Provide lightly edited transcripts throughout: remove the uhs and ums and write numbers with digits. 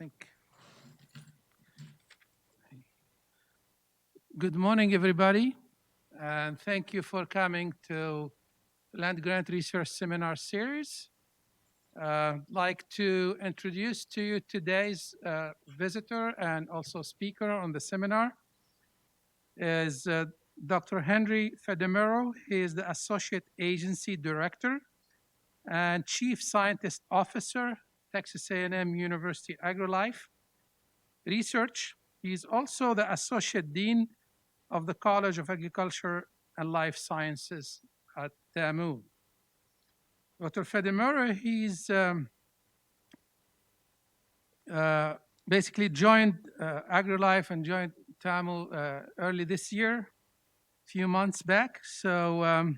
think. Good morning, everybody, and thank you for coming to Land Grant Research Seminar Series. I'd like to introduce to you today's visitor and also speaker on the seminar is Dr. Henry Fadamiro. He is the Associate Agency Director and Chief Scientist Officer, Texas A&M University AgriLife Research. He is also the Associate Dean of the College of Agriculture and Life Sciences at TAMU. Dr. Fadamiro, he's basically joined AgriLife and joined TAMU early this year, a few months back. So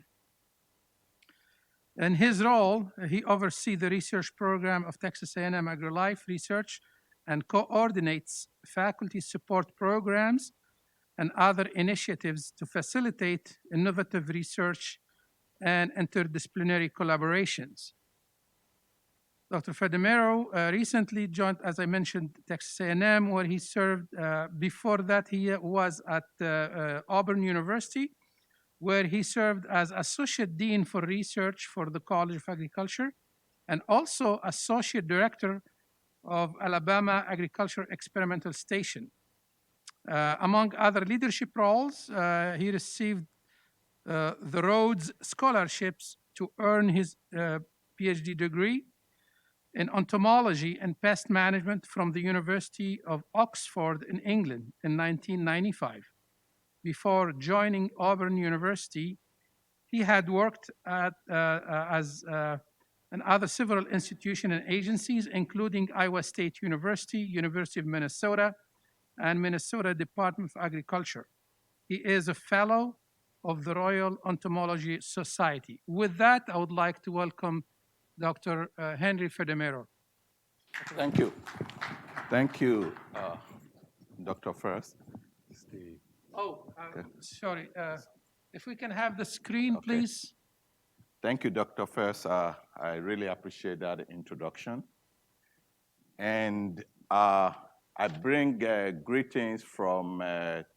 in his role, he oversees the research program of Texas A&M AgriLife Research and coordinates faculty support programs and other initiatives to facilitate innovative research and interdisciplinary collaborations. Dr. Fadamiro recently joined, as I mentioned, Texas A&M, where he served. Before that, he was at Auburn University, where he served as Associate Dean for Research for the College of Agriculture and also Associate Director of Alabama Agriculture Experimental Station. Among other leadership roles, he received the Rhodes Scholarships to earn his PhD degree in entomology and pest management from the University of Oxford in England in 1995. Before joining Auburn University, he had worked at and other several institutions and agencies, including Iowa State University, University of Minnesota, and Minnesota Department of Agriculture. He is a fellow of the Royal Entomology Society. With that, I would like to welcome Dr. Henry Fadamiro. Thank you. Thank you, Dr. First. Sorry. If we can have the screen, please. Thank you, Dr. First. I really appreciate that introduction. And I bring greetings from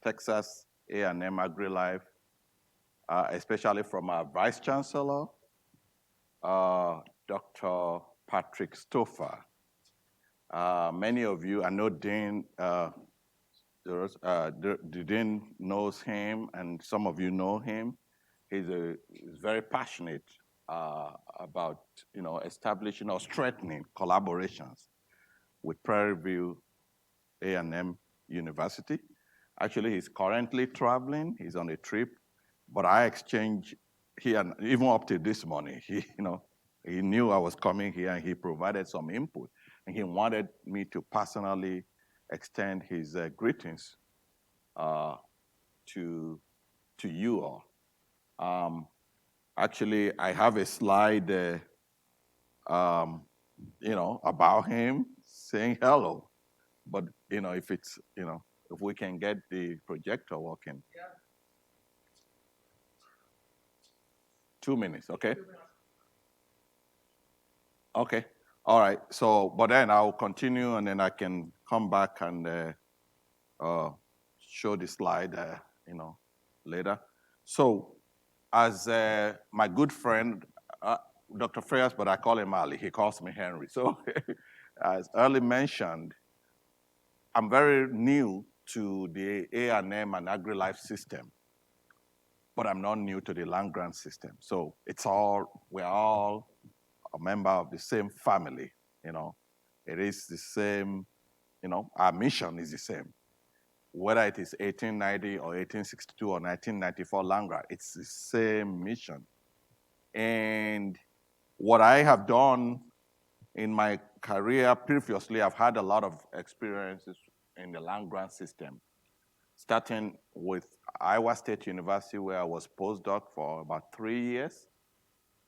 Texas A&M AgriLife, especially from our Vice Chancellor, Dr. Patrick Stoffer. Many of you, I know Dean knows him, and some of you know him. He's very passionate about establishing or strengthening collaborations with Prairie View A&M University. Actually, he's currently traveling. He's on a trip, but I exchange here, and even up to this morning, he knew I was coming here, and he provided some input, and he wanted me to personally extend his greetings to you all. Actually, I have a slide, about him saying hello. But if it's if we can get the projector working. Yeah. 2 minutes, okay? 2 minutes. Okay. All right. So, but then I'll continue, and then I can come back and show the slide, later. So, as my good friend, Dr. Freyas, but I call him Ali. He calls me Henry. So, as early mentioned, I'm very new to the A&M and AgriLife system, but I'm not new to the land grant system. So we're all a member of the same family, It is the same, our mission is the same. Whether it is 1890 or 1862 or 1994 land grant, it's the same mission. And what I have done in my career previously, I've had a lot of experiences in the land grant system, starting with Iowa State University, where I was postdoc for about 3 years.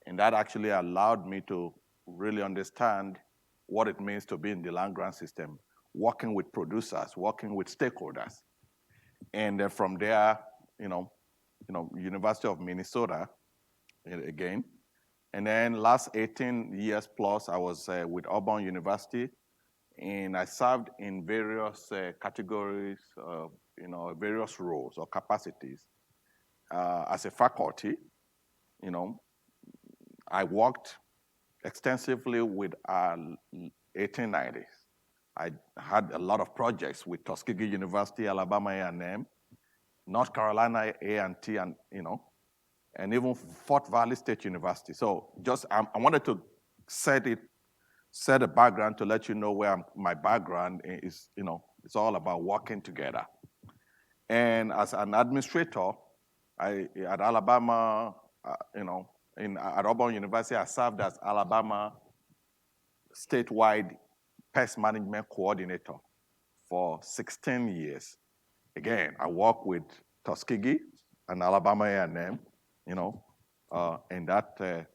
And that actually allowed me to really understand what it means to be in the land grant system, working with producers, working with stakeholders. And from there, University of Minnesota, again. And then last 18 years plus, I was with Auburn University, and I served in various categories, various roles or capacities. As a faculty, you know, I worked extensively with 1890s. I had a lot of projects with Tuskegee University, Alabama A&M, North Carolina A&T, and and even Fort Valley State University. So I wanted to set a background to let you know where my background is. It's all about working together. And as an administrator, at Alabama, at Auburn University, I served as Alabama statewide pest management coordinator for 16 years. Again, I work with Tuskegee and Alabama A&M, in that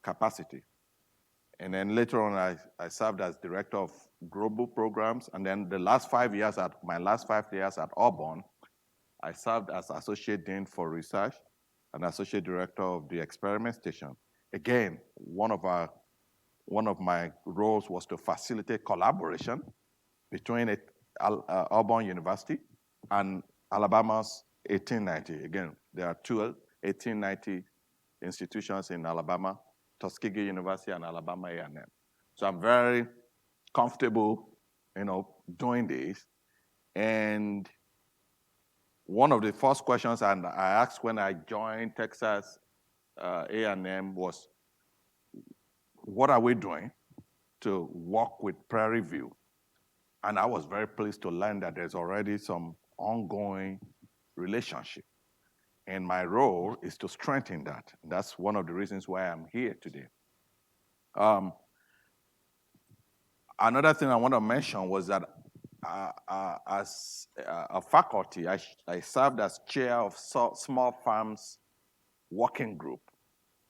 capacity. And then later on, I served as director of global programs. And then my last 5 years at Auburn, I served as associate dean for research and associate director of the experiment station. Again, one of my roles was to facilitate collaboration between Auburn University and Alabama's 1890. Again, there are two 1890 institutions in Alabama, Tuskegee University and Alabama A&M. So I'm very comfortable, doing this. And one of the first questions I asked when I joined Texas A&M was, what are we doing to work with Prairie View? And I was very pleased to learn that there's already some ongoing relationship. And my role is to strengthen that. That's one of the reasons why I'm here today. Another thing I want to mention was that as a faculty, I served as chair of small farms working group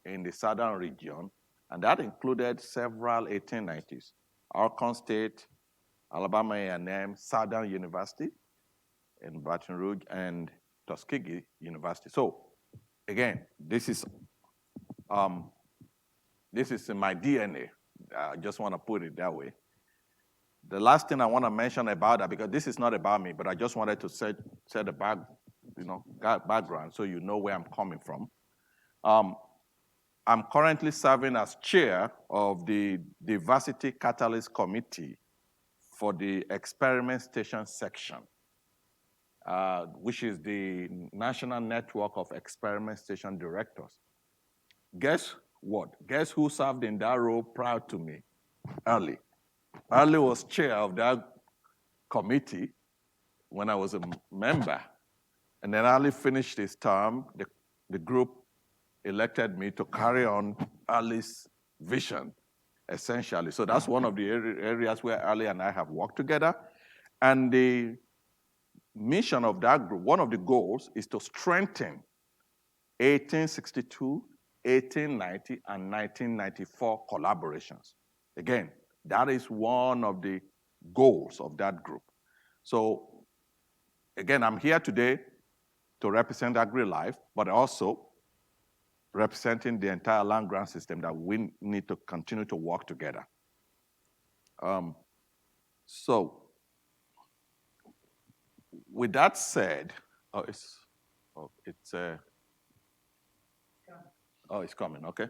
in the southern region, and that included several 1890s, Arkansas State, Alabama A&M, Southern University in Baton Rouge, and Tuskegee University. So again, this is in my DNA. I just want to put it that way. The last thing I want to mention about that, because this is not about me, but I just wanted to set the background so you know where I'm coming from. I'm currently serving as chair of the Diversity Catalyst Committee for the Experiment Station section, which is the National Network of Experiment Station Directors. Guess what? Guess who served in that role prior to me? Early. Early was chair of that committee when I was a member. And then Early finished his term. The group elected me to carry on Early's vision, essentially. So that's one of the areas where Early and I have worked together. And the mission of that group, one of the goals, is to strengthen 1862, 1890, and 1994 collaborations. Again, that is one of the goals of that group. So again, I'm here today to represent AgriLife, but also representing the entire land grant system that we need to continue to work together. So with that said, it's coming, okay.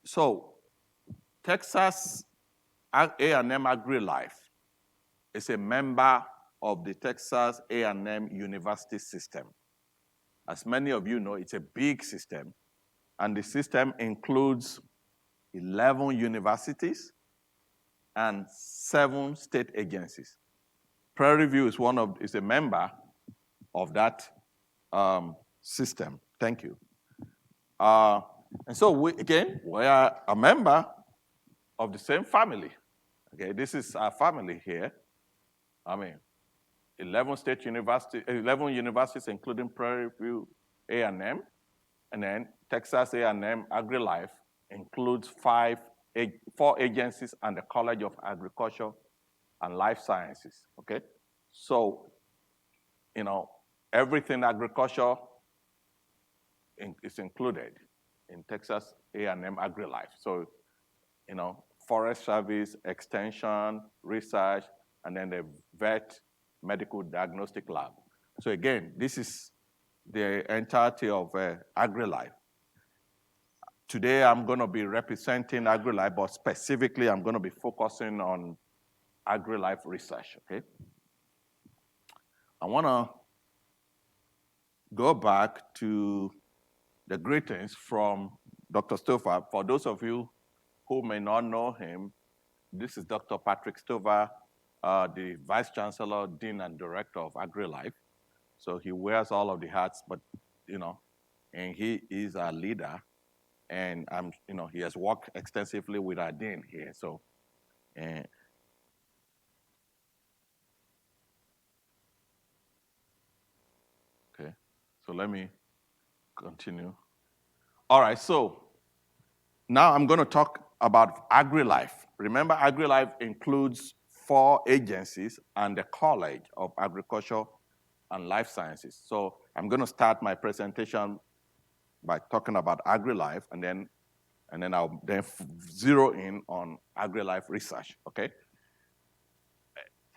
So Texas A&M AgriLife is a member of the Texas A&M University system. As many of you know, it's a big system, and the system includes 11 universities and 7 state agencies. Prairie View is a member of that system. Thank you. And so we are a member of the same family. Okay, this is our family here. 11 universities, including Prairie View A&M, and then Texas A&M AgriLife includes 4 agencies and the College of Agriculture and Life Sciences. Okay, so everything agriculture is included in Texas A&M AgriLife. So Forest Service, Extension, Research, and then the Vet Medical Diagnostic Lab. So again, this is the entirety of AgriLife. Today, I'm going to be representing AgriLife, but specifically, I'm going to be focusing on AgriLife Research, okay? I want to go back to the greetings from Dr. Stover. For those of you who may not know him, this is Dr. Patrick Stover, the Vice Chancellor, Dean, and Director of AgriLife. So he wears all of the hats, but, and he is our leader. And he has worked extensively with our dean here. So, okay. So let me continue. All right. So now I'm going to talk about AgriLife. Remember, AgriLife includes 4 agencies and the College of Agriculture and Life Sciences. So I'm going to start my presentation by talking about AgriLife, and then I'll zero in on AgriLife Research, okay?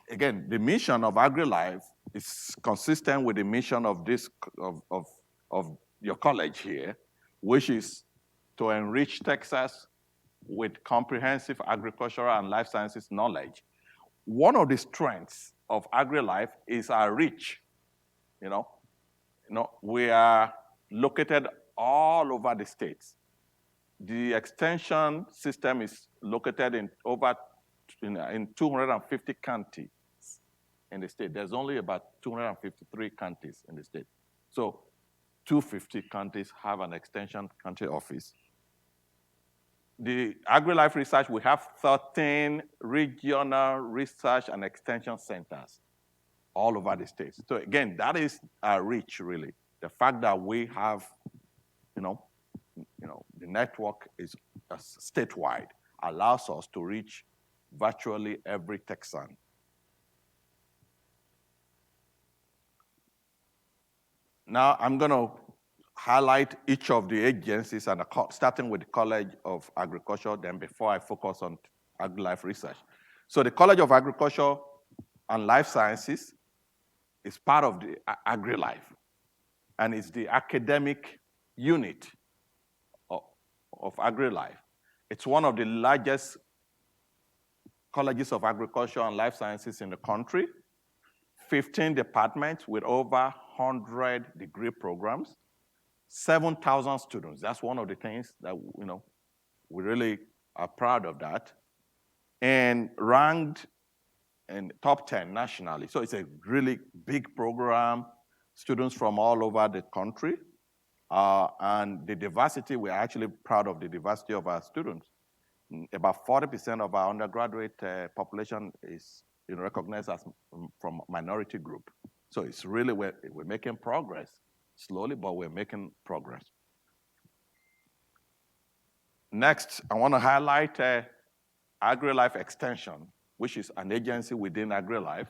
Again, the mission of AgriLife is consistent with the mission of of your college here, which is to enrich Texas with comprehensive agricultural and life sciences knowledge. One of the strengths of AgriLife is our reach. We are located all over the states. The extension system is located in 250 counties in the state. There's only about 253 counties in the state. So 250 counties have an extension county office. The AgriLife Research, we have 13 regional research and extension centers all over the states. So again, that is our reach, really. The fact that we have, the network is statewide allows us to reach virtually every Texan. Now I'm going to highlight each of the agencies, and starting with the College of Agriculture, then before I focus on AgriLife Research. So the College of Agriculture and Life Sciences is part of the AgriLife, and it's the academic unit of AgriLife. It's one of the largest colleges of agriculture and life sciences in the country, 15 departments with over 100 degree programs, 7,000 students. That's one of the things that, we really are proud of that, and ranked in top 10 nationally. So it's a really big program, students from all over the country. And the diversity, we're actually proud of the diversity of our students. About 40% of our undergraduate population is recognized as from minority group. So it's really, we're making progress, slowly, but we're making progress. Next, I want to highlight AgriLife Extension, which is an agency within AgriLife.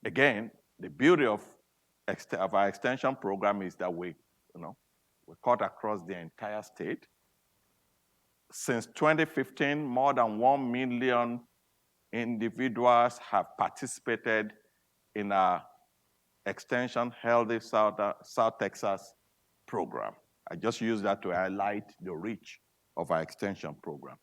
Again, the beauty of our extension program is that we cut across the entire state. Since 2015, more than 1 million individuals have participated in our Extension Healthy South Texas program. I just use that to highlight the reach of our extension program.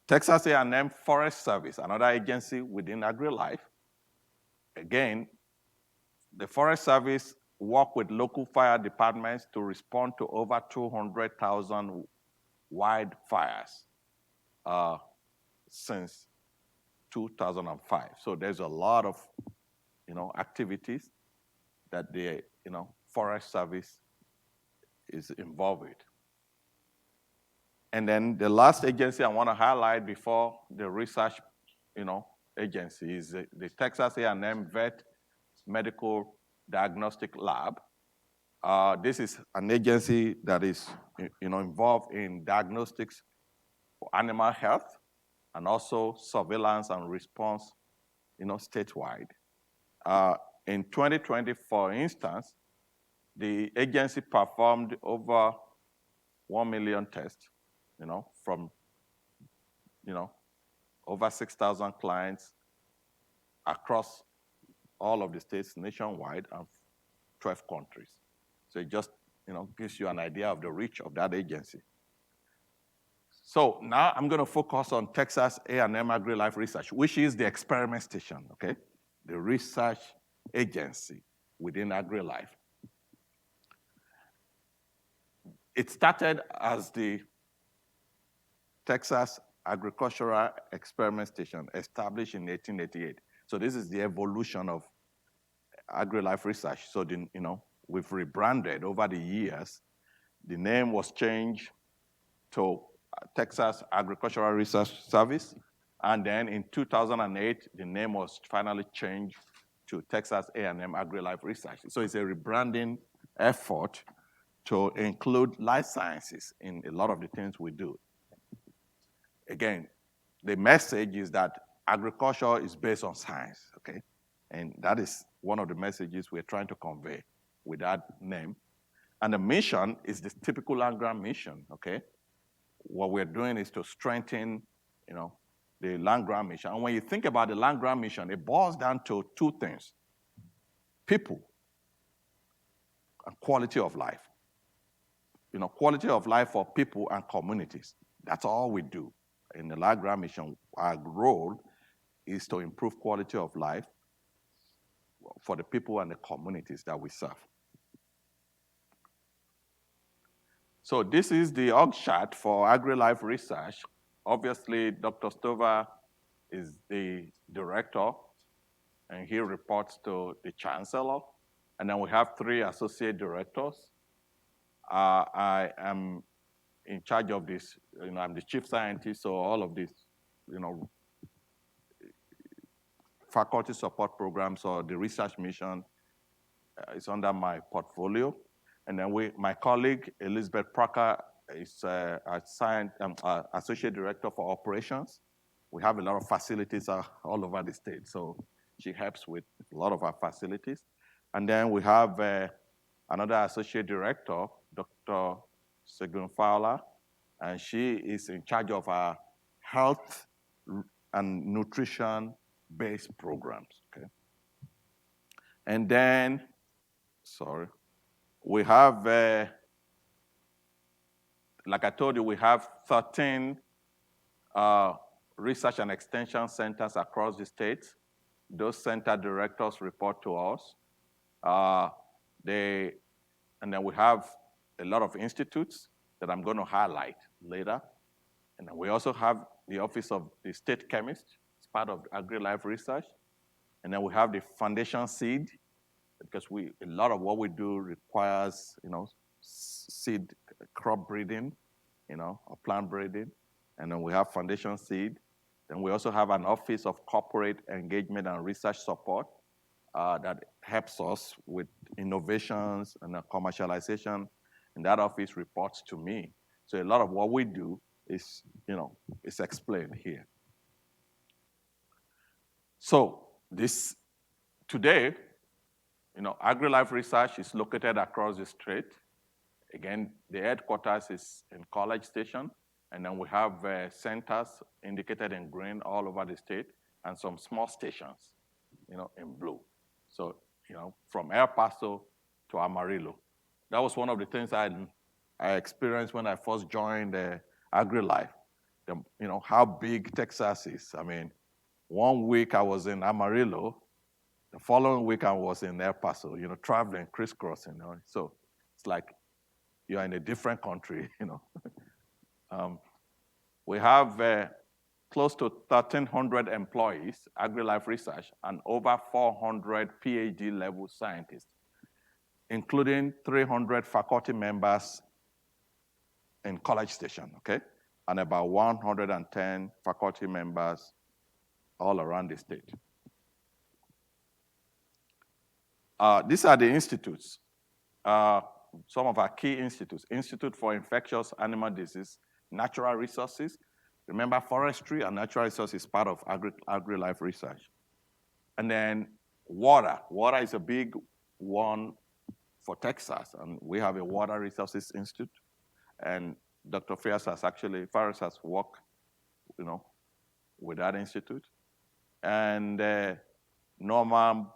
Texas A&M Forest Service, another agency within AgriLife. Again, the Forest Service work with local fire departments to respond to over 200,000 wildfires since 2005. So there's a lot of, activities that the, Forest Service is involved with. And then the last agency I want to highlight before the research, agency is the Texas A&M Vet Medical Diagnostic Lab. This is an agency that is, involved in diagnostics for animal health and also surveillance and response, statewide. In 2020, for instance, the agency performed over 1 million tests, from, over 6,000 clients across all of the states nationwide and 12 countries. So it just, gives you an idea of the reach of that agency. So now I'm going to focus on Texas A&M AgriLife Research, which is the experiment station, okay? The research agency within AgriLife. It started as the Texas Agricultural Experiment Station, established in 1888. So this is the evolution of AgriLife Research. So we've rebranded over the years. The name was changed to Texas Agricultural Research Service. And then in 2008, the name was finally changed to Texas A&M AgriLife Research. So it's a rebranding effort to include life sciences in a lot of the things we do. Again, the message is that agriculture is based on science, okay? And that is one of the messages we're trying to convey with that name. And the mission is the typical land-grant mission, okay? What we're doing is to strengthen, the land-grant mission. And when you think about the land-grant mission, it boils down to two things: people and quality of life. Quality of life for people and communities. That's all we do. In the land-grant mission, our role is to improve quality of life for the people and the communities that we serve. So this is the org chart for AgriLife Research. Obviously, Dr. Stover is the director, and he reports to the chancellor. And then we have 3 associate directors. I am in charge of this. I'm the chief scientist, so all of this, faculty support programs or the research mission is under my portfolio. And then my colleague, Elizabeth Parker, is associate director for operations. We have a lot of facilities all over the state, so she helps with a lot of our facilities. And then we have another associate director, Dr. Segun Fowler, and she is in charge of our health and nutrition-based programs, okay? And then, we have, like I told you, we have 13 research and extension centers across the state. Those center directors report to us. And then we have a lot of institutes that I'm going to highlight later. And then we also have the Office of the State Chemist. It's part of AgriLife Research. And then we have the foundation seed, because a lot of what we do requires, seed crop breeding, or plant breeding. And then we have foundation seed. Then we also have an Office of Corporate Engagement and Research Support that helps us with innovations and commercialization. And that office reports to me. So a lot of what we do is, is explained here. So today, AgriLife Research is located across the state. Again, the headquarters is in College Station, and then we have centers indicated in green all over the state, and some small stations, in blue. So, from El Paso to Amarillo. That was one of the things I experienced when I first joined AgriLife. How big Texas is. I mean, one week I was in Amarillo, the following week I was in El Paso, traveling, crisscrossing. So it's like you're in a different country, We have close to 1,300 employees, AgriLife Research, and over 400 PhD level scientists, including 300 faculty members in College Station, okay? And about 110 faculty members all around the state. These are the institutes. Some of our key institutes: Institute for Infectious Animal Disease, Natural Resources. Remember, forestry and natural resources is part of AgriLife Research. And then water. Water is a big one for Texas, and we have a Water Resources Institute. And Dr. Faris has worked, with that institute. And Norman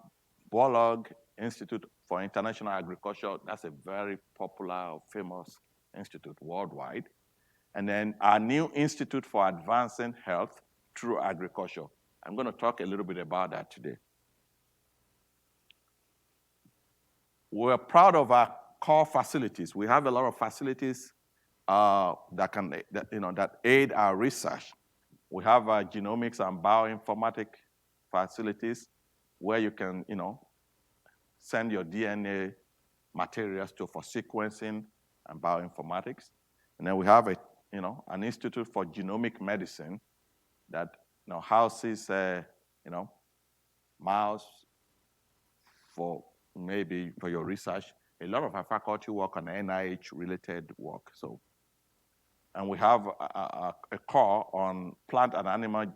Borlaug Institute for International Agriculture, that's a very popular, famous institute worldwide. And then our new Institute for Advancing Health Through Agriculture. I'm going to talk a little bit about that today. We're proud of our core facilities. We have a lot of facilities that aid our research. We have genomics and bioinformatics facilities where you can, send your DNA materials for sequencing and bioinformatics. And then we have an institute for genomic medicine that houses, mouse for your research. A lot of our faculty work on NIH-related work. And we have a core on plant and animal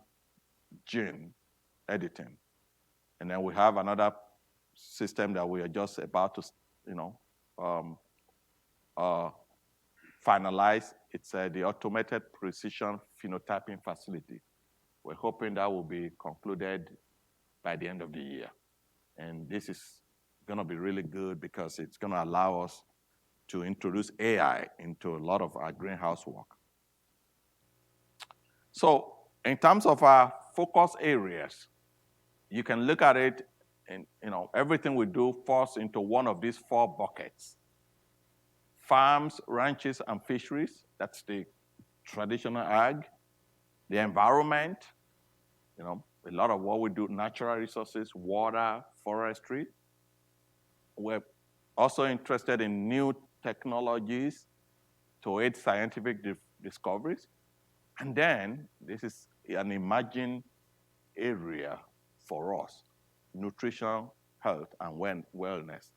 gene editing. And then we have another system that we are just about to, finalize. It's the automated precision phenotyping facility. We're hoping that will be concluded by the end of the year. And this is going to be really good because it's going to allow us to introduce AI into a lot of our greenhouse work. So in terms of our focus areas, you can look at it and everything we do falls into one of these 4 buckets. Farms, ranches, and fisheries, that's the traditional ag. The environment, a lot of what we do, natural resources, water, forestry. We're also interested in new technologies to aid scientific discoveries. And then this is an emerging area for us, nutrition, health, and wellness.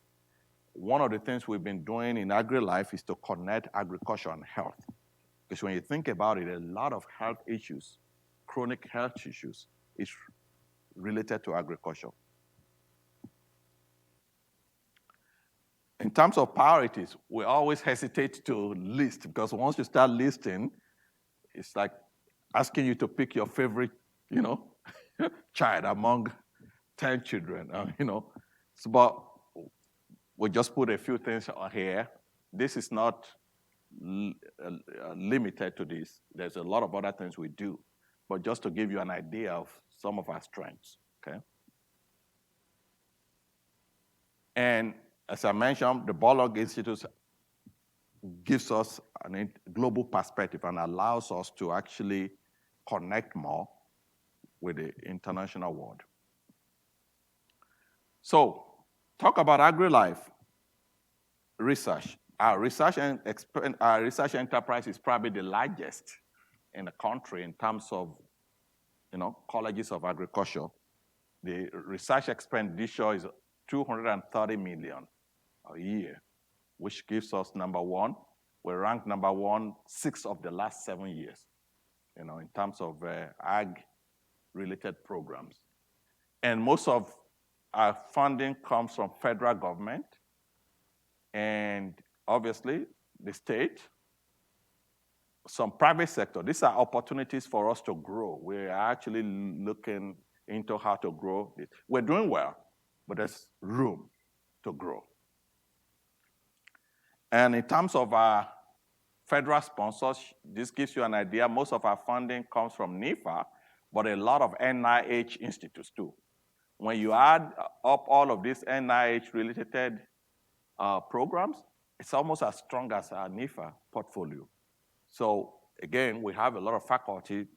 One of the things we've been doing in AgriLife is to connect agriculture and health. Because when you think about it, a lot of health issues, chronic health issues, is related to agriculture. In terms of priorities, we always hesitate to list because once you start listing, it's like asking you to pick your favorite, child among 10 children, but we just put a few things on here. This is not limited to this. There's a lot of other things we do, but just to give you an idea of some of our strengths, okay? And as I mentioned, the Borlaug Institute gives us a global perspective and allows us to actually connect more with the international world. So, talk about AgriLife research. Our research enterprise is probably the largest in the country in terms of, colleges of agriculture. The research expenditure is $230 million a year, which gives us number 1. We're ranked number 1 6 of the last 7 years, in terms of ag-related programs. And most of our funding comes from federal government and obviously the state, some private sector. These are opportunities for us to grow. We're actually looking into how to grow it. We're doing well, but there's room to grow. And in terms of our federal sponsors, this gives you an idea. Most of our funding comes from NIFA, but a lot of NIH institutes too. When you add up all of these NIH-related programs, it's almost as strong as our NIFA portfolio. So again, we have a lot of faculty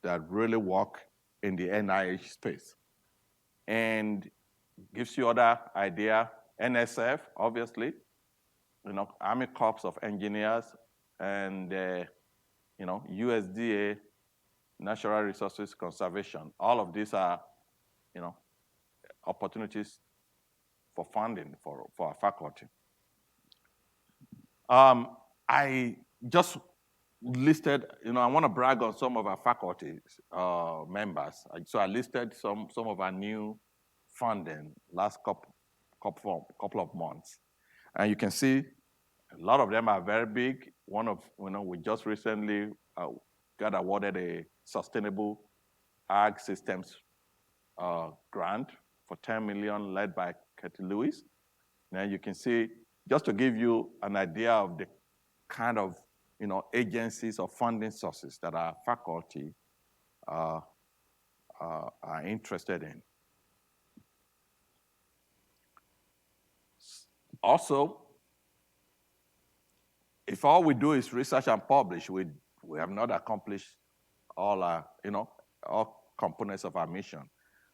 that really work in the NIH space. And gives you other idea, NSF, obviously, Army Corps of Engineers, and USDA, Natural Resources Conservation. All of these are, opportunities for funding for our faculty. I just listed, I want to brag on some of our faculty members. So I listed some of our new funding last couple of months. And you can see A lot of them are very big. We just recently got awarded a Sustainable Ag Systems grant for 10 million led by Katie Lewis. Now you can see, just to give you an idea of the kind of agencies or funding sources that our faculty are interested in. Also, if all we do is research and publish, we have not accomplished all all components of our mission.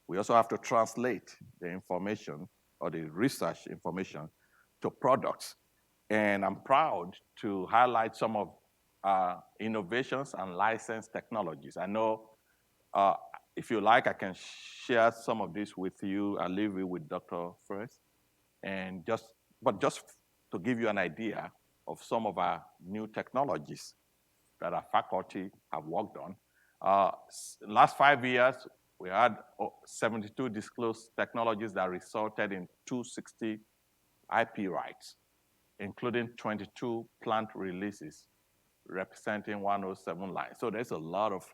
We also have to translate the information or the research information to products. And I'm proud to highlight some of innovations and licensed technologies. I know if you like, I can share some of this with you. I'll leave you with Dr. first. And just to give you an idea of some of our new technologies that our faculty have worked on. Last 5 years, we had 72 disclosed technologies that resulted in 260 IP rights, including 22 plant releases, representing 107 lines. So there's a lot of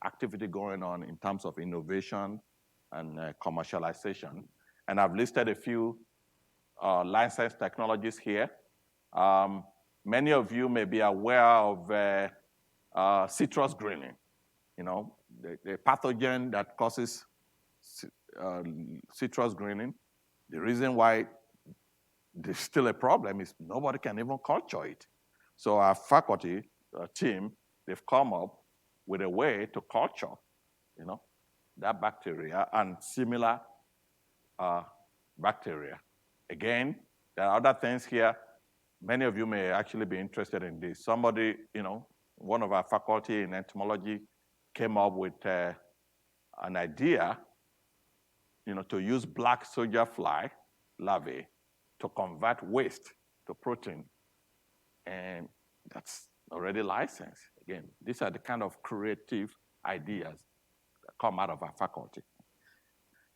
activity going on in terms of innovation and commercialization. And I've listed a few licensed technologies here. Many of you may be aware of citrus greening, the pathogen that causes citrus greening. The reason why there's still a problem is nobody can even culture it. So our faculty team, they've come up with a way to culture, that bacteria and similar bacteria. Again, there are other things here. Many of you may actually be interested in this. Somebody, one of our faculty in entomology came up with an idea, to use black soldier fly larvae to convert waste to protein. And that's already licensed. Again, these are the kind of creative ideas that come out of our faculty.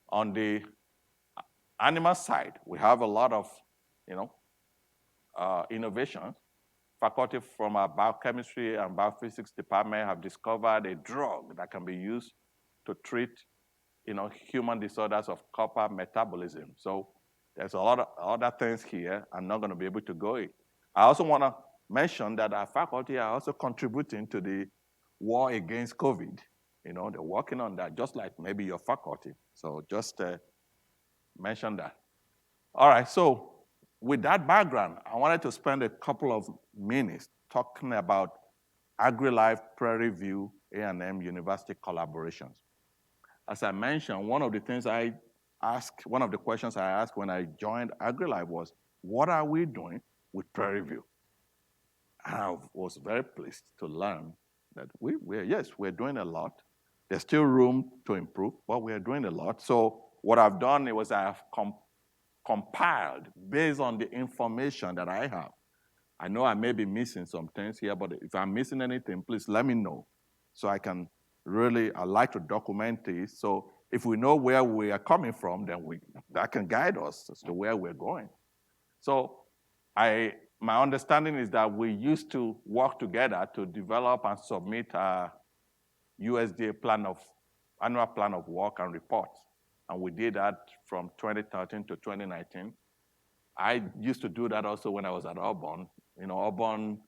On the animal side, we have a lot of, innovations. Faculty from our biochemistry and biophysics department have discovered a drug that can be used to treat, human disorders of copper metabolism. So there's a lot of other things here. I'm not going to be able to go in. I also want to mention that our faculty are also contributing to the war against COVID. They're working on that, just like maybe your faculty. So just mention that. All right, so with that background, I wanted to spend a couple of minutes talking about AgriLife Prairie View A&M University collaborations. As I mentioned, one of the questions I asked when I joined AgriLife was, what are we doing with Prairie View? And I was very pleased to learn that we're doing a lot. There's still room to improve, but we're doing a lot. So what I've done was I've compiled based on the information that I have. I know I may be missing some things here, but if I'm missing anything, please let me know so I like to document this. So if we know where we are coming from, then that can guide us as to where we're going. So my understanding is that we used to work together to develop and submit a USDA annual plan of work and reports. And we did that from 2013 to 2019. I used to do that also when I was at Auburn. Auburn,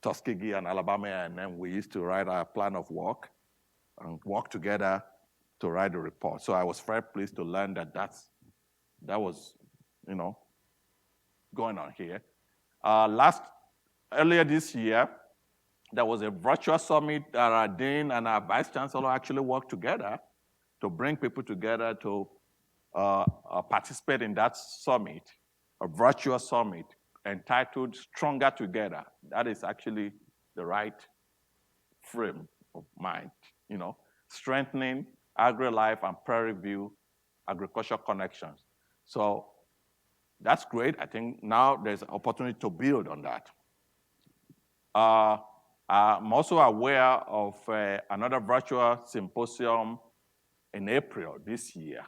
Tuskegee, and Alabama, and then we used to write our plan of work and work together to write the report. So I was very pleased to learn that was, going on here. Earlier this year, there was a virtual summit that our dean and our vice chancellor actually worked together to bring people together to participate in that summit, a virtual summit entitled Stronger Together. That is actually the right frame of mind, strengthening AgriLife and Prairie View agriculture connections. So that's great. I think now there's an opportunity to build on that. I'm also aware of another virtual symposium in April this year,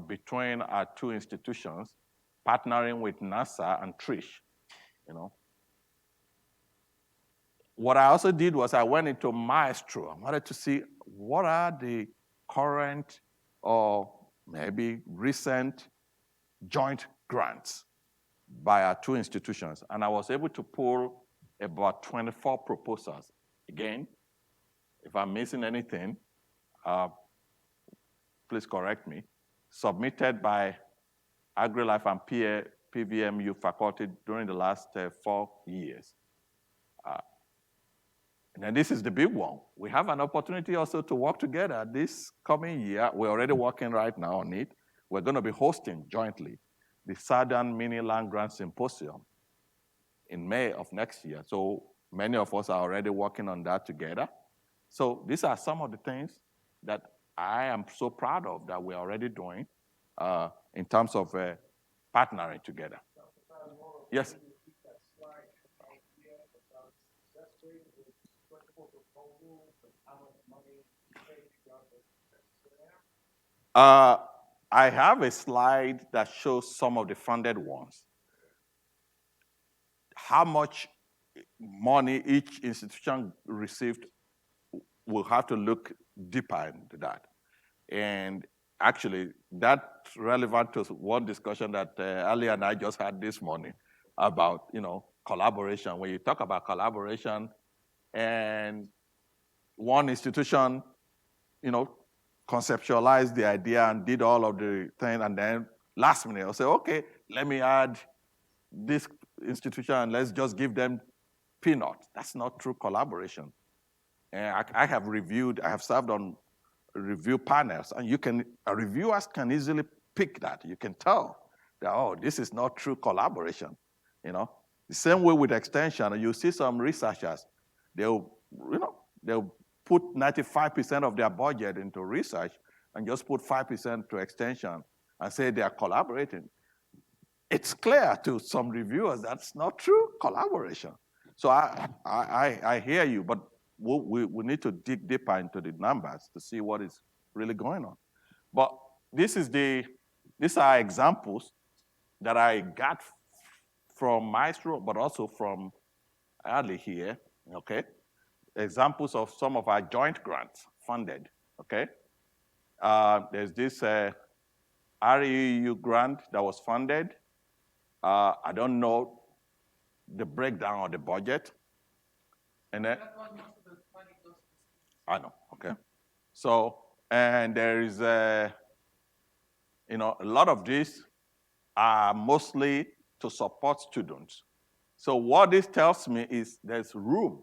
between our two institutions. partnering with NASA and Trish, you know. What I also did was I went into Maestro. I wanted to see what are the current or maybe recent joint grants by our two institutions. And I was able to pull about 24 proposals. Again, if I'm missing anything, please correct me. Submitted by AgriLife and PVMU faculty during the last 4 years. And then this is the big one. We have an opportunity also to work together this coming year. We're already working right now on it. We're going to be hosting jointly the Southern Mini Land Grant Symposium in May of next year. So many of us are already working on that together. So these are some of the things that I am so proud of that we're already doing in terms of partnering together. Yes. I have a slide that shows some of the funded ones. How much money each institution received, we'll have to look deeper into that. And actually, that's relevant to one discussion that Ali and I just had this morning about, collaboration. When you talk about collaboration and one institution, conceptualized the idea and did all of the thing, and then last minute I'll say, okay, let me add this institution and let's just give them peanuts. That's not true collaboration. And I have served on review panels, and reviewers can easily pick that. You can tell that, oh, this is not true collaboration. The same way with extension, you see some researchers, they'll put 95% of their budget into research and just put 5% to extension and say they are collaborating. It's clear to some reviewers that's not true collaboration. So I hear you, but we need to dig deeper into the numbers to see what is really going on. But these are examples that I got from Maestro, but also from Ali here, okay? Examples of some of our joint grants funded, okay? There's this REU grant that was funded. I don't know the breakdown of the budget. And then, I know, okay. So, and there is a lot of these are mostly to support students. So what this tells me is there's room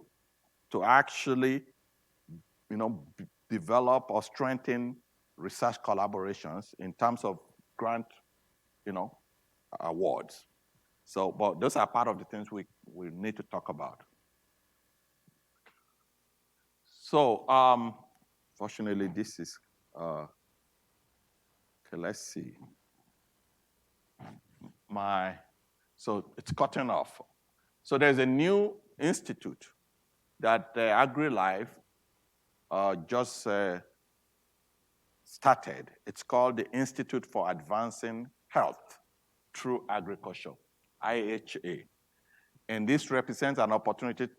to actually, develop or strengthen research collaborations in terms of grant, awards. So, but those are part of the things we need to talk about. So, fortunately, this is, okay, let's see. So it's cutting off. So there's a new institute that AgriLife just started. It's called the Institute for Advancing Health Through Agriculture, IHA. And this represents an opportunity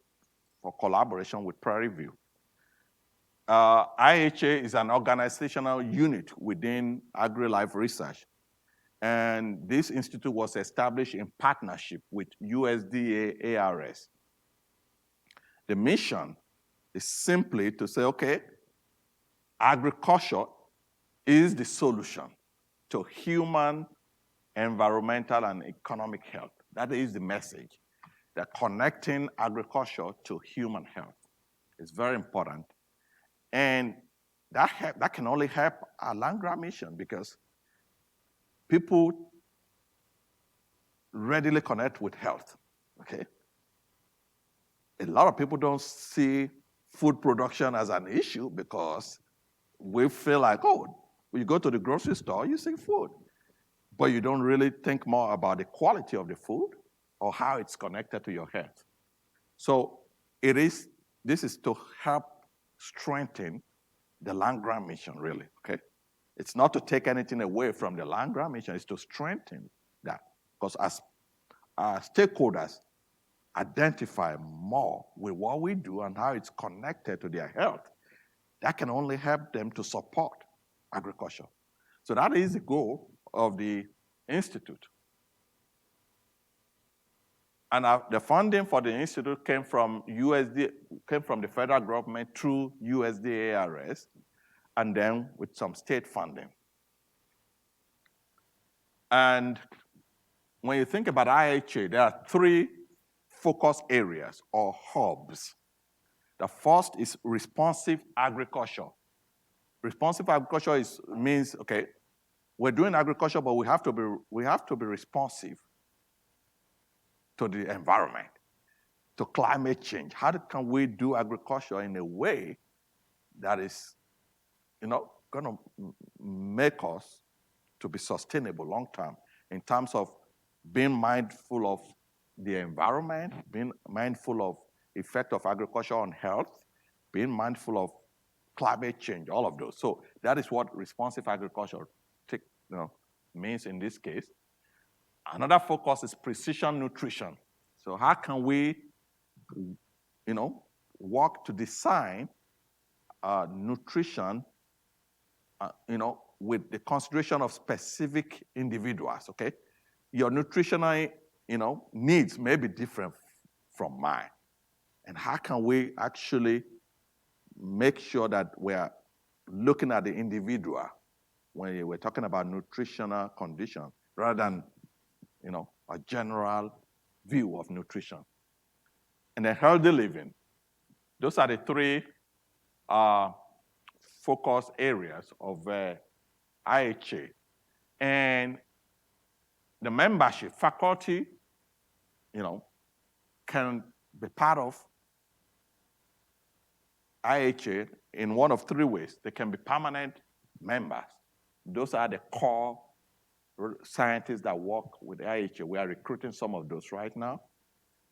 for collaboration with Prairie View. IHA is an organizational unit within AgriLife Research. And this institute was established in partnership with USDA ARS. The mission is simply to say, okay, agriculture is the solution to human, environmental, and economic health. That is the message, that connecting agriculture to human health is very important. And that can only help our land grant mission because people readily connect with health, okay? A lot of people don't see food production as an issue because we feel like, oh, when you go to the grocery store, you see food. But you don't really think more about the quality of the food or how it's connected to your health. So this is to help strengthen the land grant mission, really, okay? It's not to take anything away from the land grant mission, it's to strengthen that. Because as our stakeholders identify more with what we do and how it's connected to their health, that can only help them to support agriculture. So that is the goal of the Institute. And the funding for the Institute came from the federal government through USDARS, and then with some state funding. And when you think about IHA, there are 3 focus areas or hubs. The first is responsive agriculture. Responsive agriculture means, okay, we're doing agriculture, but we have to be responsive to the environment, to climate change. How can we do agriculture in a way that is, going to make us to be sustainable long term in terms of being mindful of the environment, being mindful of effect of agriculture on health, being mindful of climate change, all of those. So that is what responsive agriculture means in this case. Another focus is precision nutrition. So how can we, work to design nutrition, with the consideration of specific individuals, okay? Your nutritional, needs may be different from mine. And how can we actually make sure that we're looking at the individual when we're talking about nutritional condition rather than, a general view of nutrition? And then healthy living. Those are the 3 focus areas of IHA. And the membership, faculty, can be part of IHA in one of 3 ways. They can be permanent members. Those are the core scientists that work with IHA. We are recruiting some of those right now.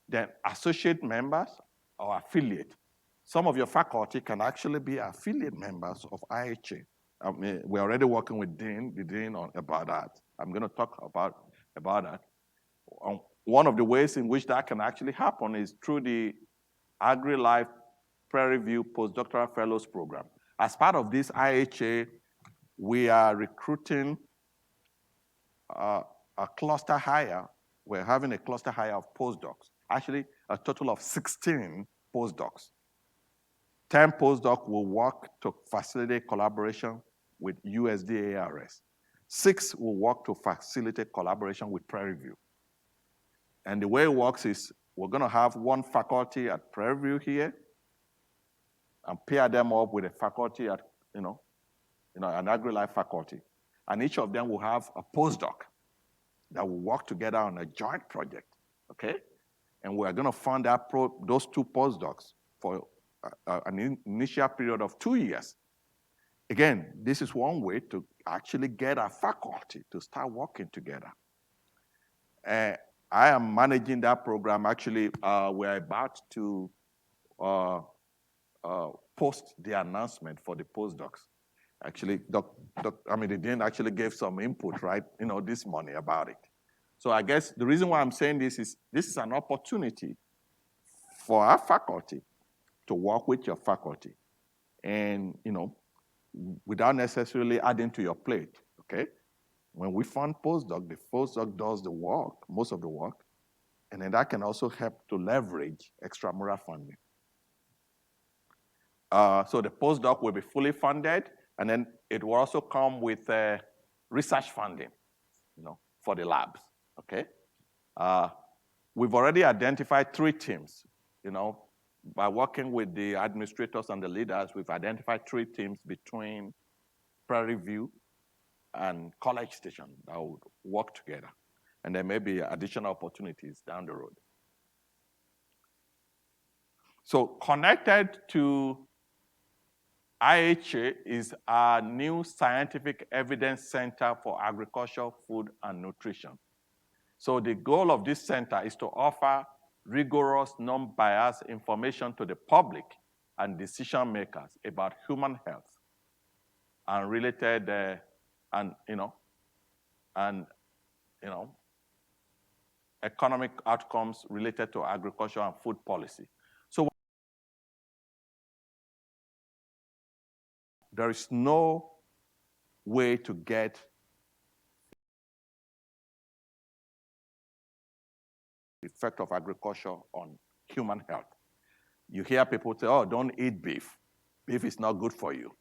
Then associate members or affiliate. Some of your faculty can actually be affiliate members of IHA. We're already working with the dean about that. I'm going to talk about that. One of the ways in which that can actually happen is through the AgriLife Prairie View Postdoctoral Fellows Program. As part of this IHA, we are recruiting a cluster hire. We're having a cluster hire of postdocs. Actually, a total of 16 postdocs. 10 postdocs will work to facilitate collaboration with USDARS. 6 will work to facilitate collaboration with Prairie View. And the way it works is we're going to have 1 faculty at Prairie View here and pair them up with a faculty at, an AgriLife faculty. And each of them will have a postdoc that will work together on a joint project, okay? And we're going to fund those 2 postdocs for an initial period of 2 years. Again, this is one way to actually get our faculty to start working together. I am managing that program. Actually, we're about to post the announcement for the postdocs. Actually, the dean actually gave some input, right, this morning about it. So I guess the reason why I'm saying this is an opportunity for our faculty to work with your faculty and, without necessarily adding to your plate, okay? When we fund postdoc, the postdoc does the work, most of the work, and then that can also help to leverage extramural funding. So the postdoc will be fully funded, and then it will also come with research funding, for the labs, okay? We've already identified 3 teams, by working with the administrators and the leaders, we've identified 3 teams between Prairie View and College Station that would work together. And there may be additional opportunities down the road. So connected to IHA is our new Scientific Evidence Center for Agriculture, Food, and Nutrition. So the goal of this center is to offer rigorous, non-biased information to the public and decision makers about human health and related, economic outcomes related to agriculture and food policy. So there is no way to get the effect of agriculture on human health. You hear people say, oh, don't eat beef. Beef is not good for you.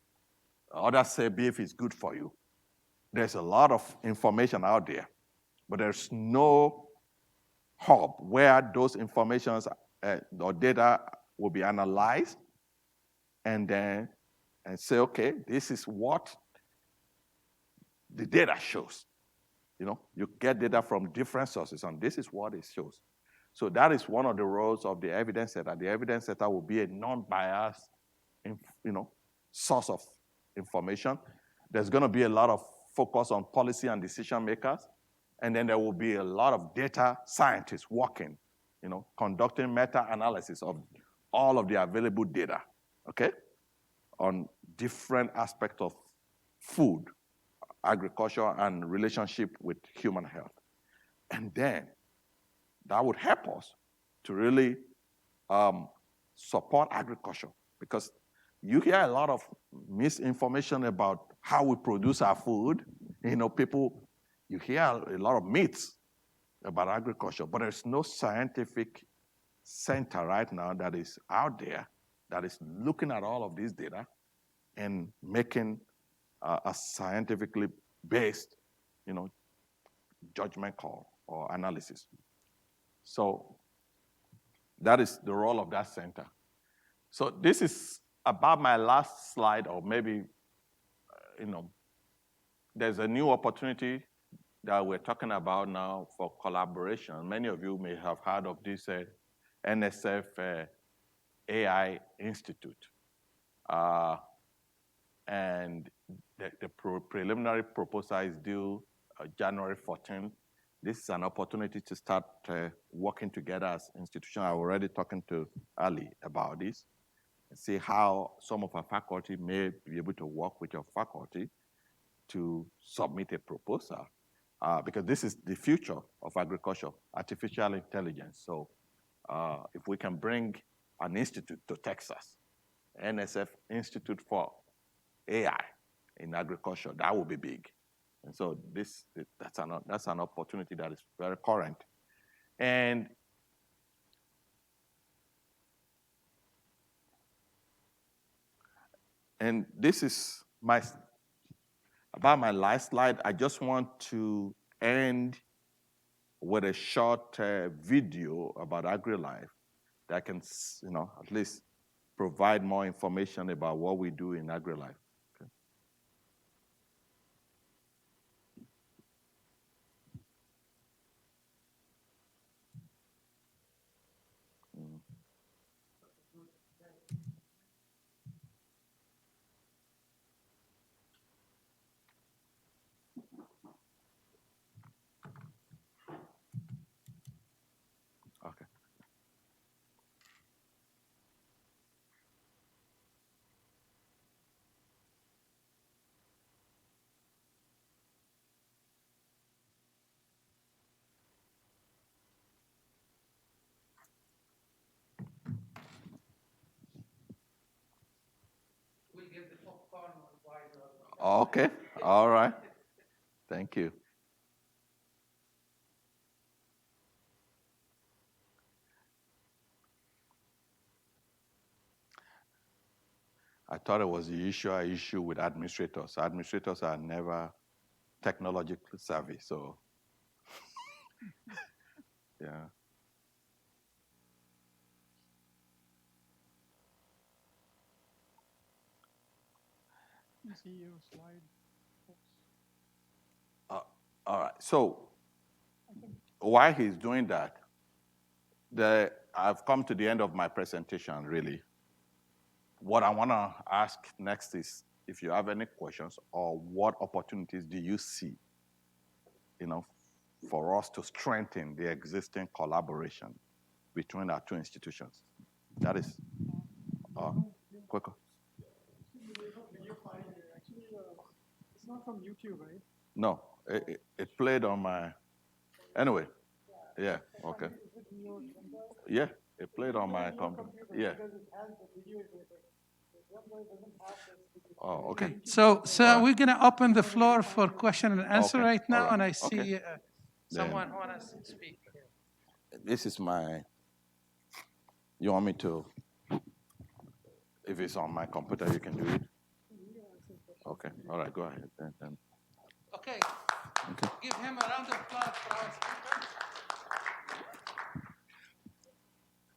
Others say beef is good for you. There's a lot of information out there, but there's no hub where those informations or data will be analyzed and then say, okay, this is what the data shows. You know, you get data from different sources, and this is what it shows. So that is one of the roles of the evidence center. The evidence center will be a non-biased, source of information. There's going to be a lot of focus on policy and decision makers, and then there will be a lot of data scientists working, conducting meta-analysis of all of the available data, okay, on different aspects of food, agriculture, and relationship with human health. And then that would help us to really support agriculture, because you hear a lot of misinformation about how we produce our food. You hear a lot of myths about agriculture, but there's no scientific center right now that is out there that is looking at all of these data and making a scientifically based, judgment call or analysis. So that is the role of that center. So this is about my last slide, or maybe, there's a new opportunity that we're talking about now for collaboration. Many of you may have heard of this NSF AI Institute. And the preliminary proposal is due January 14th. This is an opportunity to start working together as institutions. I'm already talking to Ali about this, and see how some of our faculty may be able to work with your faculty to submit a proposal, because this is the future of agriculture, artificial intelligence. So if we can bring an institute to Texas, NSF Institute for AI in agriculture, that would be big. And so that's an opportunity that is very current. And this is about my last slide. I just want to end with a short video about AgriLife that can, at least provide more information about what we do in AgriLife. Okay. Okay. We'll give the popcorn while Okay, all right. Thank you. I thought it was the usual issue with administrators. Administrators are never technologically savvy, so yeah. You see your slide. All right. So while he's doing that, I've come to the end of my presentation, really. What I want to ask next is if you have any questions, or what opportunities do you see, for us to strengthen the existing collaboration between our two institutions. That is quicker. Video file here. Actually, it's not from YouTube, right? No, it played on my, anyway, Yeah. Okay. Is it in your thumb drive? Yeah. It played on my Your computer. computer, Yeah. because it has the video in it. The thumb drive doesn't have this video. Oh, Okay, okay. so All we're right. going to open the floor for question and answer Okay. right All now, right. and I Okay. see Then someone who wants to speak. this is my. You want me to? If it's on my computer, you can do it. Okay. All right. Go ahead. Then. Okay, Okay. give him a round of applause for our speaker.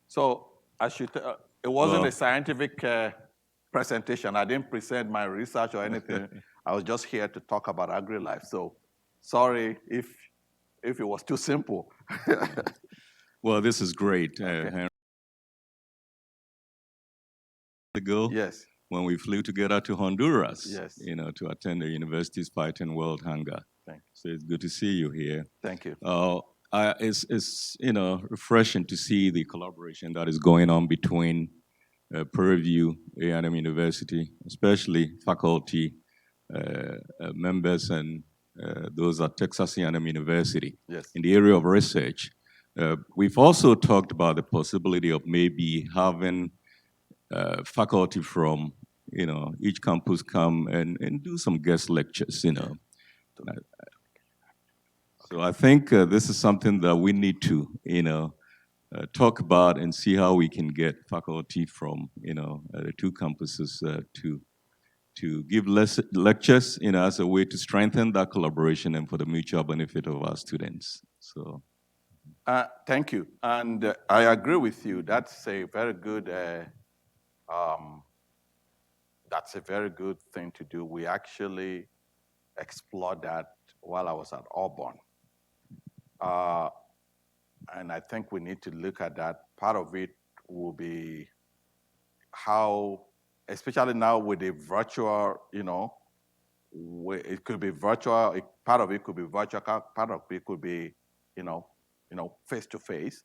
So it wasn't Well- a scientific presentation. I didn't present my research or anything. I was just here to talk about AgriLife. So sorry if it was too simple. Well, this is great. Okay. Henry, ago, Yes. when we flew together to Honduras, Yes. to attend the university's Fighting World Hunger. Thank So it's good to see you here. Thank you. It's refreshing to see the collaboration that is going on between Prairie View A&M University, especially faculty members and those at Texas A&M University Yes. in the area of research. We've also talked about the possibility of maybe having faculty from each campus come and do some guest lectures. So I think this is something that we need to talk about and see how we can get faculty from the two campuses to give lectures as a way to strengthen that collaboration and for the mutual benefit of our students. So. Thank you. And I agree with you. That's a very good. That's a very good thing to do. We actually explored that while I was at Auburn. And I think we need to look at that. Part of it will be how, especially now with the virtual, it could be virtual. Part of it could be virtual. Part of it could be, face to face.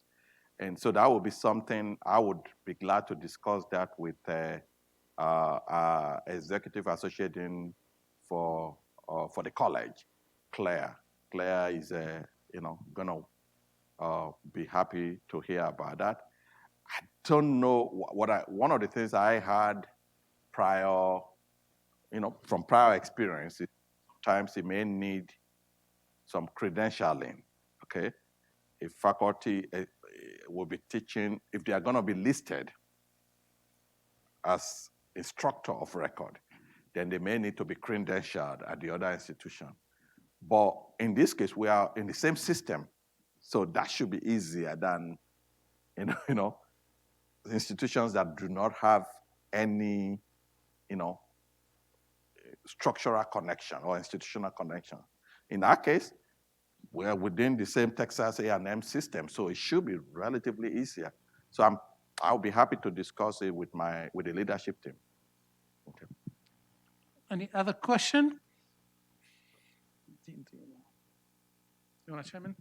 And so that would be something I would be glad to discuss that with executive associate dean for the college, Claire. Claire is, gonna be happy to hear about that. I don't know one of the things I had prior, from prior experience, is sometimes it may need some credentialing, okay? If faculty will be teaching, if they are gonna be listed as instructor of record, then they may need to be credentialed at the other institution. But in this case, we are in the same system, so that should be easier than, institutions that do not have any, structural connection or institutional connection. In our case, we are within the same Texas A&M system, so it should be relatively easier. So I'll be happy to discuss it with the leadership team. Okay. Any other question? You want to chime in?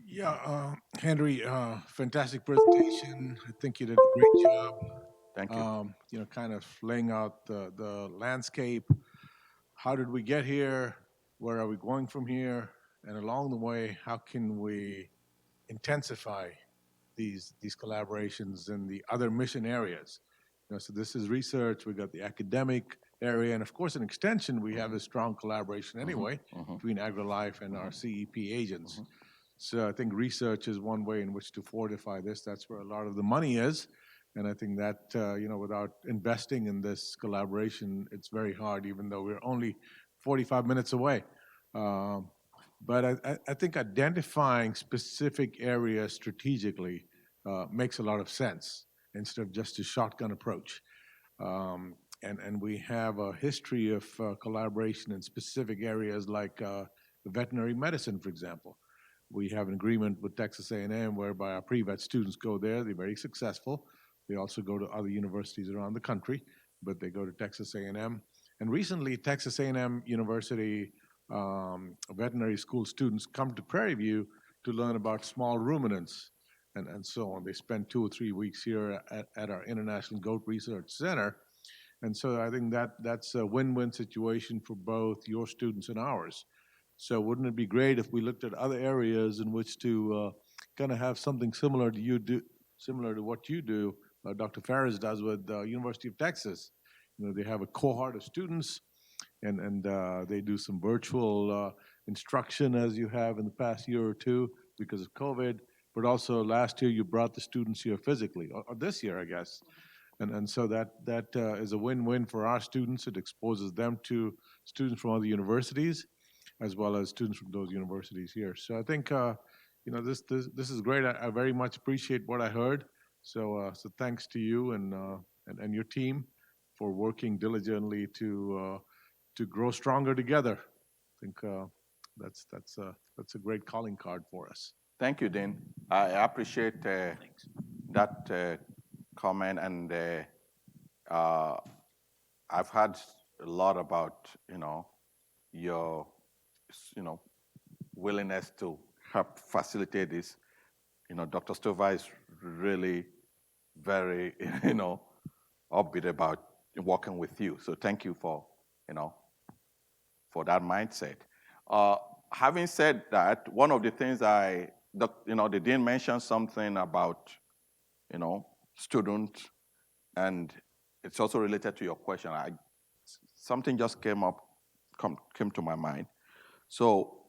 Yeah, Henry, fantastic presentation. I think you did a great job. Thank you. Kind of laying out the landscape. How did we get here? Where are we going from here? And along the way, how can we intensify these collaborations in the other mission areas? So this is research. We got the academic area, and of course, in extension, we have a strong collaboration anyway between AgriLife and our CEP agents. So I think research is one way in which to fortify this. That's where a lot of the money is. And I think that, without investing in this collaboration, it's very hard, even though we're only 45 minutes away. But I think identifying specific areas strategically makes a lot of sense instead of just a shotgun approach. And we have a history of collaboration in specific areas like veterinary medicine, for example. We have an agreement with Texas A&M whereby our pre-vet students go there. They're very successful. They also go to other universities around the country, but they go to Texas A&M. And recently, Texas A&M University veterinary school students come to Prairie View to learn about small ruminants and so on. They spend 2 or 3 weeks here at our International Goat Research Center. And so I think that's a win-win situation for both your students and ours. So wouldn't it be great if we looked at other areas in which to kind of have something similar to what you do, Dr. Farris does with the University of Texas. They have a cohort of students, and they do some virtual instruction as you have in the past year or two because of COVID. But also last year you brought the students here physically, or this year, I guess. And so that is a win-win for our students. It exposes them to students from other universities, as well as students from those universities here. So I think this is great. I very much appreciate what I heard. So thanks to you and your team for working diligently to grow stronger together. I think that's a great calling card for us. Thank you, Dean. I appreciate that comment, and I've heard a lot about your willingness to help facilitate this. Dr. Stover is really very upbeat about working with you. So thank you for that mindset. Having said that, one of the things they didn't mention something about students, and it's also related to your question. Something just came to my mind. So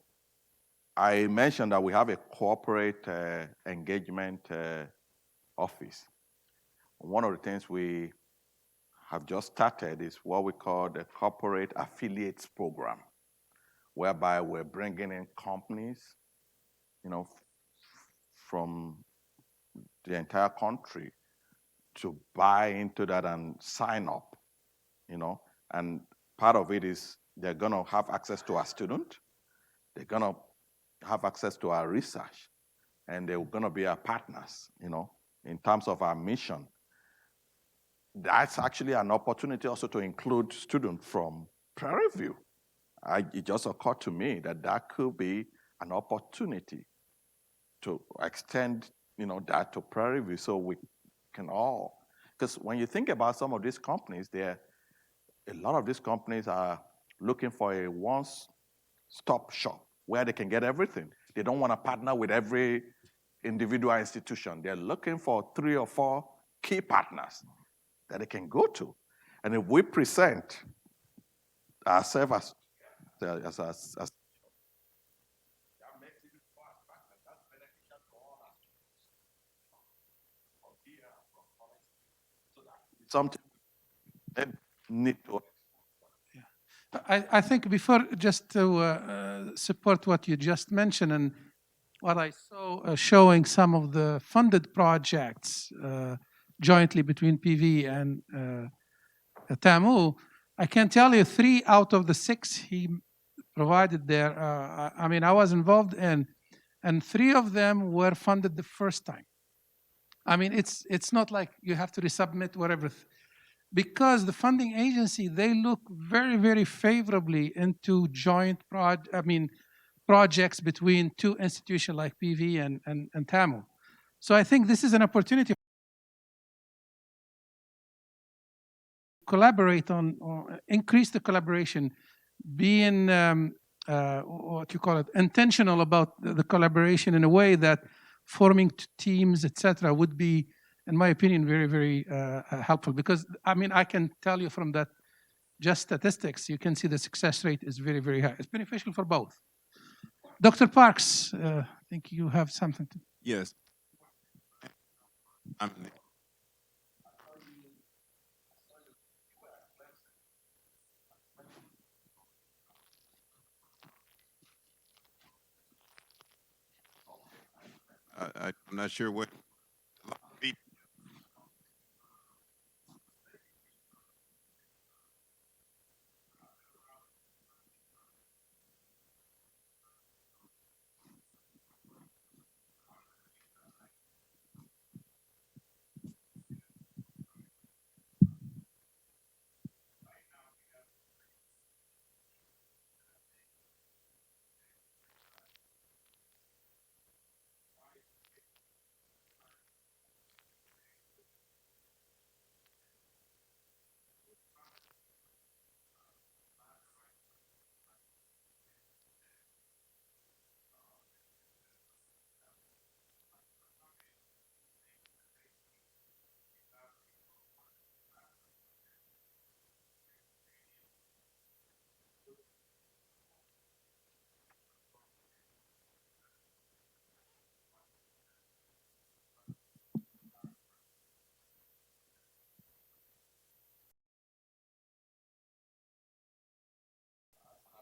I mentioned that we have a corporate engagement office. One of the things we have just started is what we call the corporate affiliates program, whereby we're bringing in companies, from the entire country to buy into that and sign up, and part of it is they're gonna have access to our student, they're gonna have access to our research, and they're gonna be our partners, in terms of our mission. That's actually an opportunity also to include students from Prairie View. It just occurred to me that could be an opportunity to extend, that to Prairie View, so we can all, because when you think about some of these companies, a lot of these companies are looking for a one-stop shop where they can get everything. They don't want to partner with every individual institution. They're looking for 3 or 4 key partners that they can go to. And if we present ourselves as that makes it for our partners, that's beneficial to all our students from here, from college. So that's something they need to. I think before, just to support what you just mentioned and what I saw showing some of the funded projects jointly between PV and TAMU, I can tell you 3 out of the 6 he provided there, I was involved in, and 3 of them were funded the first time. It's not like you have to resubmit whatever, because the funding agency, they look very, very favorably into joint projects between 2 institutions like PV and TAMU. So I think this is an opportunity to collaborate on, or increase the collaboration, being intentional about the collaboration in a way that forming teams, etc., would be, in my opinion, very, very helpful. Because I can tell you from that just statistics, you can see the success rate is very, very high. It's beneficial for both. Dr. Parks, I think you have something to. Yes. I'm not sure what.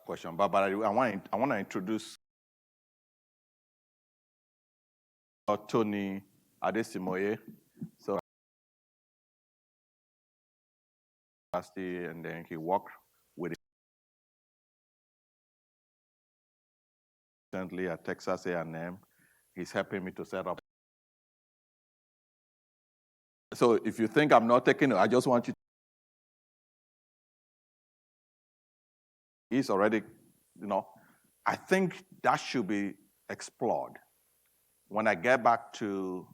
question, but I want to introduce Tony Adesimoye. So, and then he worked with recently at Texas A&M. He's helping me to set up. So if you think I'm not taking it, I just want you to. He's already, I think that should be explored. When I get back to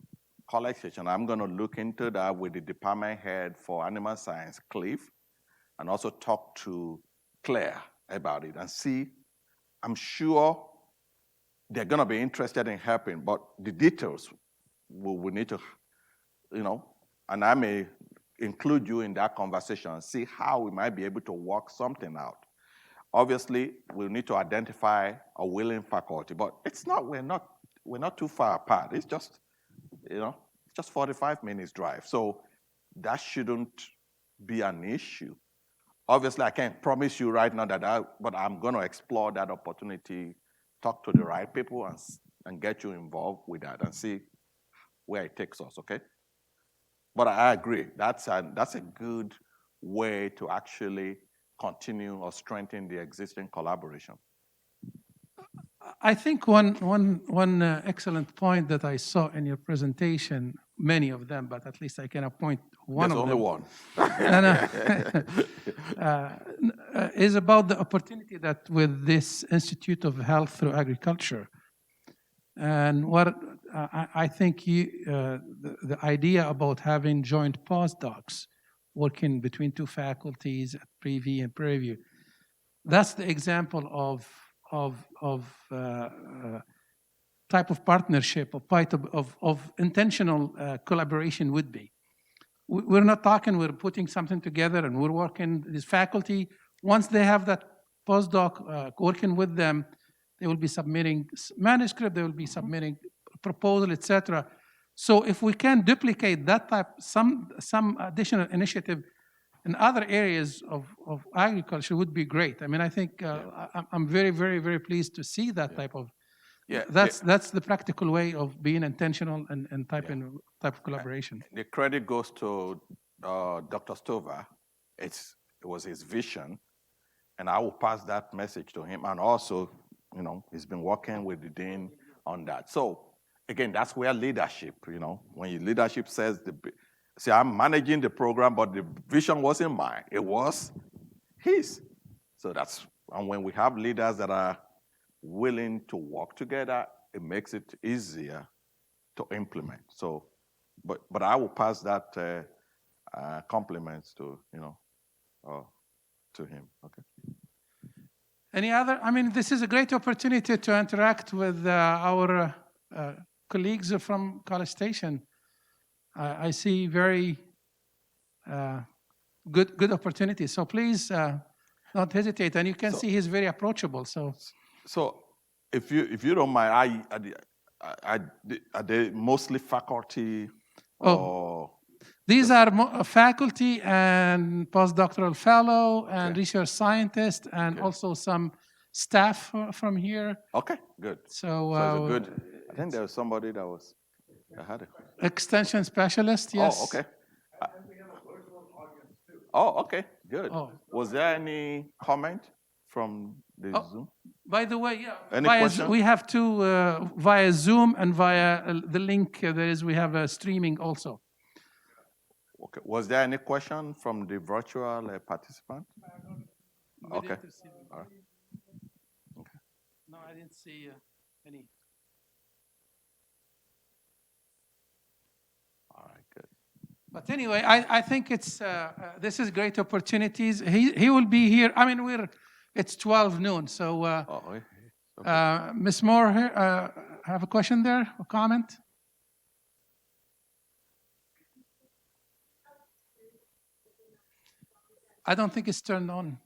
college session, I'm going to look into that with the department head for animal science, Cliff, and also talk to Claire about it and see. I'm sure they're going to be interested in helping, but the details we need to, and I may include you in that conversation and see how we might be able to work something out. Obviously, we need to identify a willing faculty, but we're not too far apart. It's just, just 45 minutes drive. So that shouldn't be an issue. Obviously, I can't promise you right now but I'm going to explore that opportunity, talk to the right people and get you involved with that and see where it takes us, okay? But I agree, that's a good way to actually continue or strengthen the existing collaboration. I think one excellent point that I saw in your presentation, many of them, but at least I can appoint one There's of only them. one. Is about the opportunity that with this Institute of Health through Agriculture, and what I think the idea about having joint postdocs working between two faculties at Privy and Prairie, that's the example of type of partnership of intentional collaboration would be. We're not talking, we're putting something together and we're working, this faculty, once they have that postdoc working with them, they will be submitting manuscript, they will be submitting proposal, etc. So if we can duplicate that type, some additional initiative in other areas of agriculture would be great. I mean, I think I'm very, very, very pleased to see that type of, that's the practical way of being intentional and type of collaboration. The credit goes to Dr. Stover. It was his vision, and I will pass that message to him. And also, he's been working with the dean on that. So again, that's where leadership, when your leadership says, I'm managing the program, but the vision wasn't mine. It was his. So and when we have leaders that are willing to work together, it makes it easier to implement. So, but I will pass that compliments to, to him, okay? Any other, I mean, this is a great opportunity to interact with our colleagues from College Station. I see very good opportunities. So please don't hesitate. And you can see he's very approachable. So if you don't mind, are they mostly faculty or? These are faculty and postdoctoral fellow and research scientist and also some staff from here. Okay, good. So it's a good. I think there was somebody that had it. Extension specialist, yes. Oh, okay. And we have a virtual audience too. Oh, okay, good. Oh. Was there any comment from the Zoom? By the way, Any question? we have two via Zoom and via the link we have a streaming also. Okay. Was there any question from the virtual participant? Okay. All right. Okay. No, I didn't see any. All right, good. But anyway, I think it's this is great opportunities. He will be here. I mean, it's 12 noon, so Okay. Ms. Moore, have a question there, a comment? I don't think it's turned on.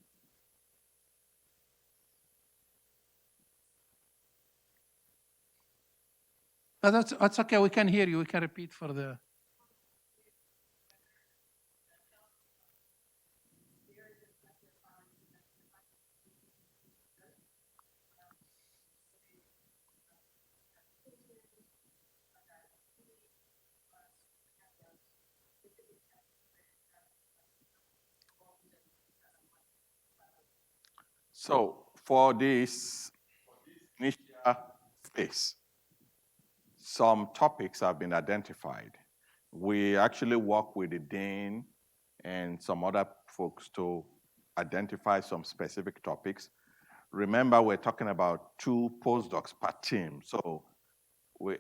No, that's okay. We can hear you. We can repeat for the. So for this initial phase, some topics have been identified. We actually work with the dean and some other folks to identify some specific topics. Remember, we're talking about 2 postdocs per team. So we,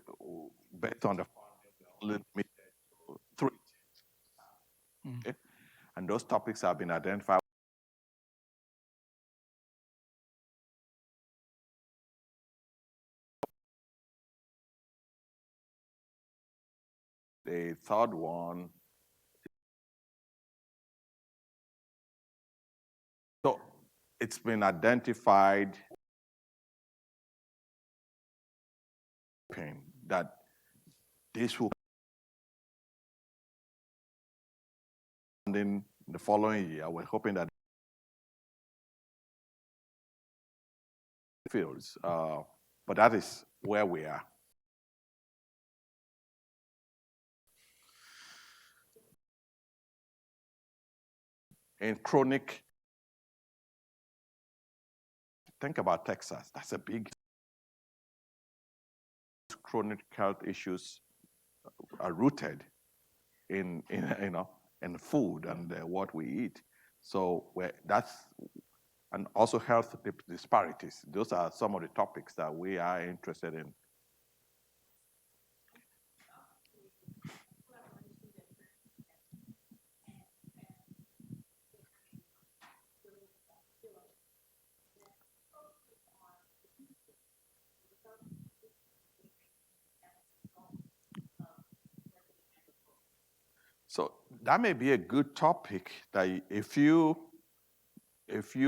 based on the funding, we're only limited to 3 teams. Okay? And those topics have been identified. The third one, so it's been identified that this will in the following year. We're hoping that fields, but that is where we are. In chronic, think about Texas. That's a big chronic health issues are rooted in in food and what we eat. So that's, and also health disparities. Those are some of the topics that we are interested in. So that may be a good topic that if you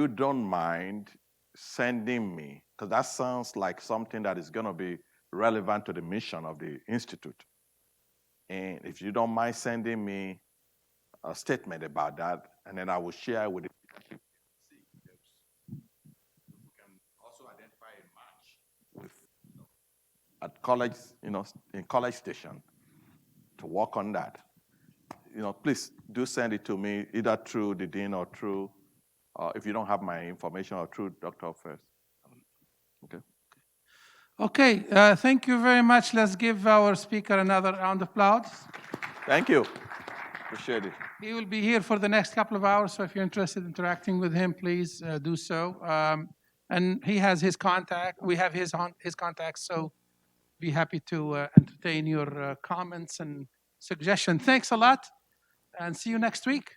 don't mind sending me, because that sounds like something that is going to be relevant to the mission of the Institute. And if you don't mind sending me a statement about that, and then I will share with the leadership. We can also identify a match with at college, in College Station to work on that. Please do send it to me either through the dean or through, if you don't have my information, or through Dr. First. Okay. Okay, thank you very much. Let's give our speaker another round of applause. Thank you. Appreciate it. He will be here for the next couple of hours, so if you're interested in interacting with him, please do so. And he has his contact. We have his contacts, so be happy to entertain your comments and suggestions. Thanks a lot, and see you next week.